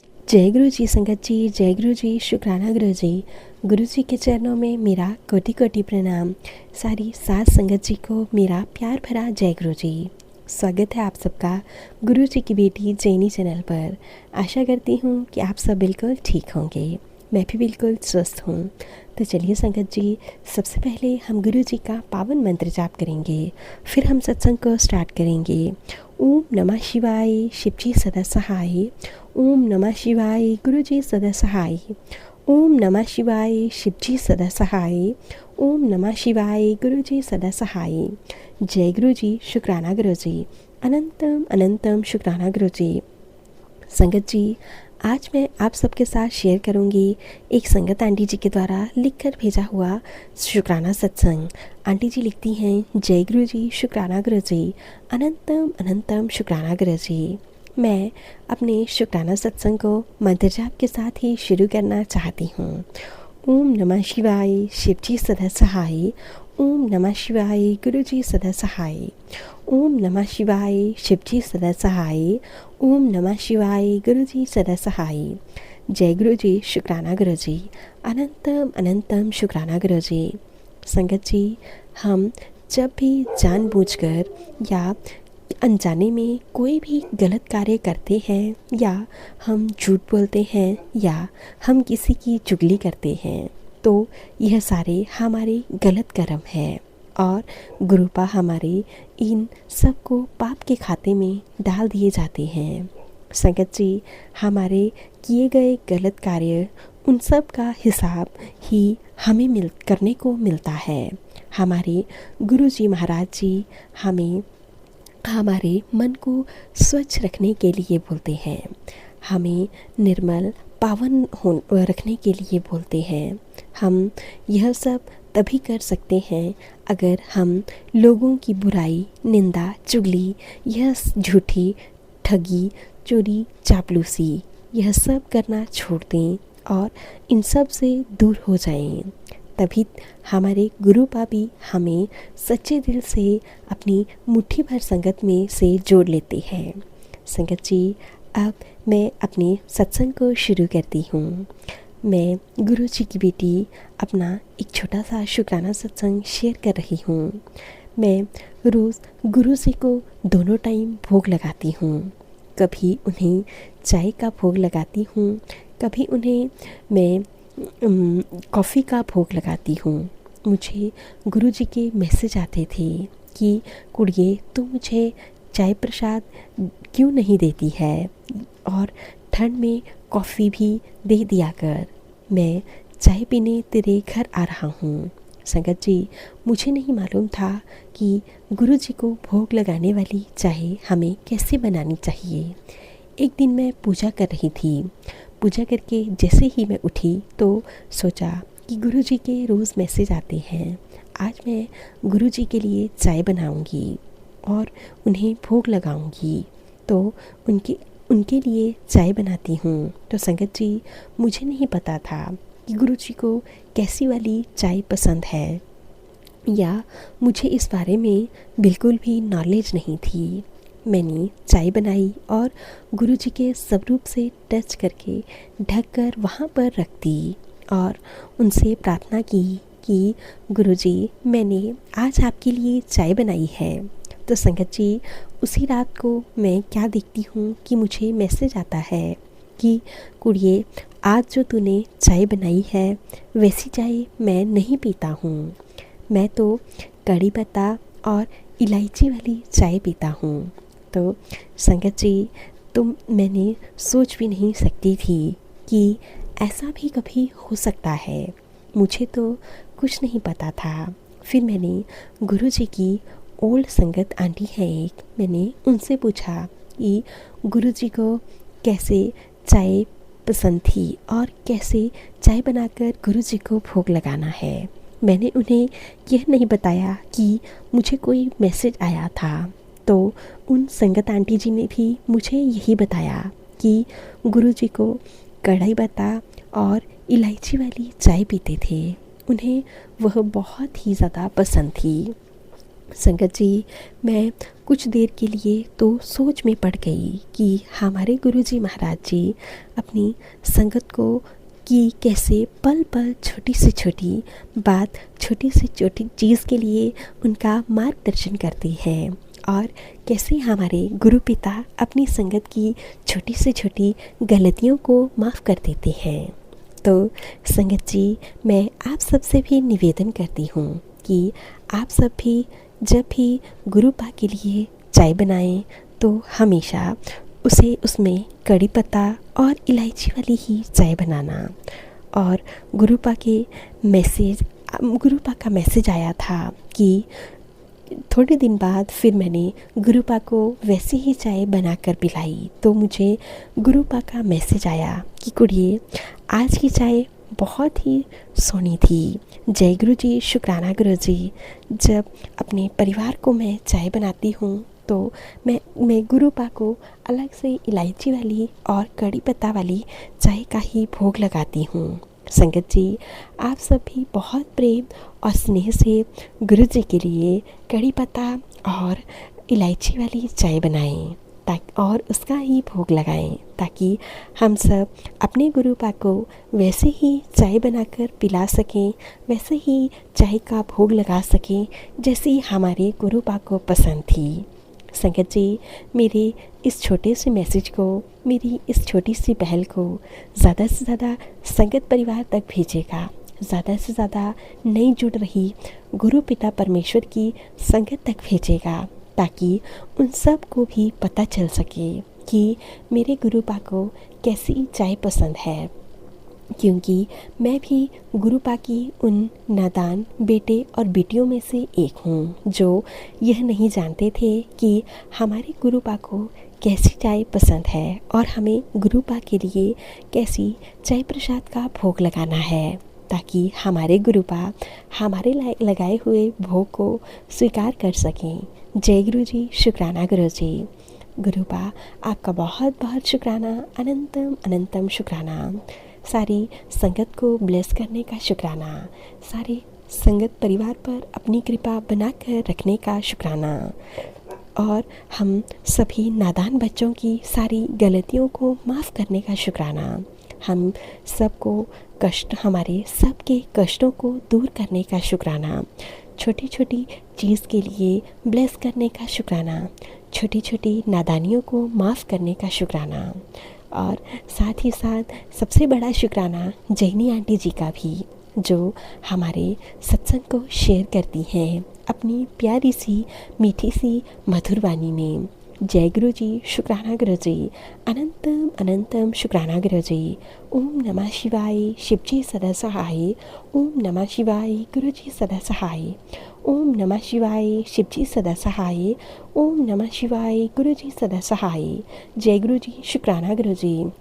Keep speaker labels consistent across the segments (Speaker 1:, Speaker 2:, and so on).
Speaker 1: जय गुरु जी संगत जी, जय गुरु जी, शुक्राना गुरु जी। गुरु जी के चरणों में मेरा कोटि कोटि प्रणाम। सारी सात संगत जी को मेरा प्यार भरा जय गुरु जी। स्वागत है आप सबका गुरु जी की बेटी जैनी चैनल पर। आशा करती हूँ कि आप सब बिल्कुल ठीक होंगे। मैं भी बिल्कुल स्वस्थ हूँ। तो चलिए संगत जी, सबसे पहले हम गुरु जी का पावन मंत्र जाप करेंगे, फिर हम सत्संग को स्टार्ट करेंगे। ओम नमः शिवाय, शिव जी सदा सहाय। ओम नमः शिवाय, गुरु जी सदा सहाय। ओम नमः शिवाय, शिव जी सदा सहाय। ओम नमः शिवाय, गुरु जी सदा सहाय। जय गुरु जी, शुक्राना गुरु जी। अनंतम अनंतम शुक्राना गुरु जी। संगत जी, आज मैं आप सबके साथ शेयर करूंगी एक संगत आंटी जी के द्वारा लिखकर भेजा हुआ शुक्राना सत्संग। आंटी जी लिखती हैं, जय गुरु जी, शुक्राना गुरु जी, अनंतम अनंतम शुक्राना गुरु जी। मैं अपने शुक्राना सत्संग को मंत्र जाप के साथ ही शुरू करना चाहती हूँ। ओम नमः शिवाय, शिव जी सदा सहाय। ओम नमः शिवाय, गुरु जी सदा सहाय। ओम नमः शिवाय, शिव जी सदा सहाय। ओम नमः शिवाय, गुरु जी सदा सहाय। जय गुरु जी, शुक्राना गुरु जी, अनंतम अनंतम शुक्राना गुरु जी। संगत जी, हम जब भी जानबूझकर या अनजाने में कोई भी गलत कार्य करते हैं, या हम झूठ बोलते हैं, या हम किसी की चुगली करते हैं, तो यह सारे हमारे गलत कर्म हैं और गुरुपा हमारे इन सब को पाप के खाते में डाल दिए जाते हैं। संगत जी, हमारे किए गए गलत कार्य, उन सब का हिसाब ही हमें करने को मिलता है। हमारे गुरु जी महाराज जी हमें हमारे मन को स्वच्छ रखने के लिए बोलते हैं, हमें निर्मल पावन रखने के लिए बोलते हैं। हम यह सब तभी कर सकते हैं अगर हम लोगों की बुराई, निंदा, चुगली, यह झूठी, ठगी, चोरी, चापलूसी, यह सब करना छोड़ दें और इन सब से दूर हो जाएं। तभी हमारे गुरु पापी हमें सच्चे दिल से अपनी मुट्ठी भर संगत में से जोड़ लेते हैं। संगत जी, अब मैं अपने सत्संग को शुरू करती हूँ। मैं गुरु जी की बेटी अपना एक छोटा सा शुक्राना सत्संग शेयर कर रही हूँ। मैं रोज़ गुरु जी को दोनों टाइम भोग लगाती हूँ। कभी उन्हें चाय का भोग लगाती हूँ, कभी उन्हें मैं कॉफ़ी का भोग लगाती हूँ। मुझे गुरु जी के मैसेज आते थे कि कुड़िए, तू मुझे चाय प्रसाद क्यों नहीं देती है, और ठंड में कॉफ़ी भी दे दिया कर, मैं चाय पीने तेरे घर आ रहा हूँ। संगत जी, मुझे नहीं मालूम था कि गुरु जी को भोग लगाने वाली चाय हमें कैसे बनानी चाहिए। एक दिन मैं पूजा कर रही थी। पूजा करके जैसे ही मैं उठी तो सोचा कि गुरु जी के रोज़ मैसेज आते हैं, आज मैं गुरु जी के लिए चाय बनाऊंगी और उन्हें भोग लगाऊंगी। तो उनके लिए चाय बनाती हूँ। तो संगत जी, मुझे नहीं पता था कि गुरु जी को कैसी वाली चाय पसंद है, या मुझे इस बारे में बिल्कुल भी नॉलेज नहीं थी। मैंने चाय बनाई और गुरु जी के स्वरूप से टच करके ढककर वहाँ पर रख दी और उनसे प्रार्थना की कि गुरु जी, मैंने आज आपके लिए चाय बनाई है। तो संगत जी, उसी रात को मैं क्या देखती हूँ कि मुझे मैसेज आता है कि कुड़िए, आज जो तूने चाय बनाई है वैसी चाय मैं नहीं पीता हूँ। मैं तो कड़ी पत्ता और इलायची वाली चाय पीता हूँ। तो संगत जी, मैंने सोच भी नहीं सकती थी कि ऐसा भी कभी हो सकता है। मुझे तो कुछ नहीं पता था। फिर मैंने गुरु जी की ओल्ड संगत आंटी है एक, मैंने उनसे पूछा कि गुरु जी को कैसे चाय पसंद थी और कैसे चाय बनाकर गुरु जी को भोग लगाना है। मैंने उन्हें यह नहीं बताया कि मुझे कोई मैसेज आया था। तो उन संगत आंटी जी ने भी मुझे यही बताया कि गुरु जी को कढ़ाई पत्ता और इलायची वाली चाय पीते थे, उन्हें वह बहुत ही ज़्यादा पसंद थी। संगत जी, मैं कुछ देर के लिए तो सोच में पड़ गई कि हमारे गुरुजी महाराज जी अपनी संगत को कि कैसे पल पल छोटी से छोटी बात, छोटी से छोटी चीज़ के लिए उनका मार्गदर्शन करती हैं और कैसे हमारे गुरु पिता अपनी संगत की छोटी से छोटी गलतियों को माफ़ कर देते हैं। तो संगत जी, मैं आप सबसे भी निवेदन करती हूँ कि आप सब भी जब भी गुरुपा के लिए चाय बनाएं तो हमेशा उसे उसमें कड़ी पत्ता और इलायची वाली ही चाय बनाना। और गुरुपा का मैसेज आया था कि थोड़े दिन बाद फिर मैंने गुरुपा को वैसी ही चाय बनाकर पिलाई तो मुझे गुरुपा का मैसेज आया कि कुड़िए, आज की चाय बहुत ही सोहनी थी। जय गुरु जी, शुक्राना गुरु जी। जब अपने परिवार को मैं चाय बनाती हूँ तो मैं गुरुपा को अलग से इलायची वाली और कड़ी पत्ता वाली चाय का ही भोग लगाती हूँ। संगत जी, आप सब भी बहुत प्रेम और स्नेह से गुरु जी के लिए कड़ी पत्ता और इलायची वाली चाय बनाएं और उसका ही भोग लगाएं ताकि हम सब अपने गुरुपा को वैसे ही चाय बनाकर पिला सकें, वैसे ही चाय का भोग लगा सकें जैसी हमारे गुरुपा को पसंद थी। संगत जी, मेरे इस छोटे से मैसेज को, मेरी इस छोटी सी पहल को ज़्यादा से ज़्यादा संगत परिवार तक भेजेगा, ज़्यादा से ज़्यादा नई जुड़ रही गुरु पिता परमेश्वर की संगत तक भेजेगा ताकि उन सब को भी पता चल सके कि मेरे गुरुपा को कैसी चाय पसंद है। क्योंकि मैं भी गुरुपा की उन नादान बेटे और बेटियों में से एक हूँ जो यह नहीं जानते थे कि हमारे गुरुपा को कैसी चाय पसंद है और हमें गुरुपा के लिए कैसी चाय प्रसाद का भोग लगाना है ताकि हमारे गुरुपा हमारे लगाए हुए भोग को स्वीकार कर सकें। जय गुरु जी, शुक्राना गुरु जी। गुरुपा, आपका बहुत बहुत शुक्राना, अनंतम अनंतम शुक्राना। सारी संगत को ब्लेस करने का शुक्राना, सारे संगत परिवार पर अपनी कृपा बनाकर रखने का शुक्राना और हम सभी नादान बच्चों की सारी गलतियों को माफ़ करने का शुक्राना। हम सबको हमारे सबके कष्टों को दूर करने का शुक्राना। छोटी छोटी चीज़ के लिए ब्लेस करने का शुक्राना, छोटी छोटी नादानियों को माफ़ करने का शुक्राना और साथ ही साथ सबसे बड़ा शुक्राना जैनी आंटी जी का भी, जो हमारे सत्संग को शेयर करती हैं अपनी प्यारी सी मीठी सी मधुर वाणी में। जय गुरु जी, शुक्राना गुरु जी, अनंतम अनंतम शुक्राना गुरु जी। ओम नमः शिवाय, शिव जी सदा सहाय। ओम नमः शिवाय, गुरु जी सदा सहाय। ओम नमः शिवाय, शिव जी सदा सहाय। ओम नमः शिवाय, गुरु जी सदा सहाय। जय गुरु जी, शुक्राना गुरु जी।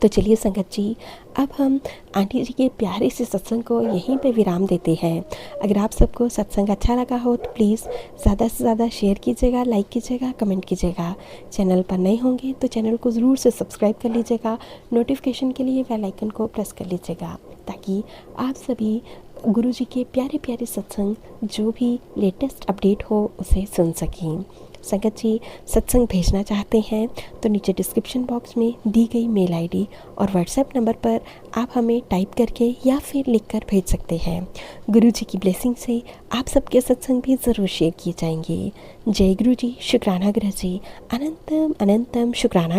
Speaker 1: तो चलिए संगत जी, अब हम आंटी जी के प्यारे से सत्संग को यहीं पे विराम देते हैं। अगर आप सबको सत्संग अच्छा लगा हो तो प्लीज़ ज़्यादा से ज़्यादा शेयर कीजिएगा, लाइक कीजिएगा, कमेंट कीजिएगा। चैनल पर नए होंगे तो चैनल को ज़रूर से सब्सक्राइब कर लीजिएगा। नोटिफिकेशन के लिए बेल आइकन को प्रेस कर लीजिएगा ताकि आप सभी गुरु जी के प्यारे प्यारे सत्संग जो भी लेटेस्ट अपडेट हो उसे सुन सकें। संगत जी, सत्संग भेजना चाहते हैं तो नीचे डिस्क्रिप्शन बॉक्स में दी गई मेल आईडी और व्हाट्सएप नंबर पर आप हमें टाइप करके या फिर लिखकर भेज सकते हैं। गुरु जी की ब्लेसिंग से आप सबके सत्संग भी ज़रूर शेयर किए जाएंगे। जय गुरु जी, शुक्राना गुरु जी, अनंतम अनंतम शुक्राना।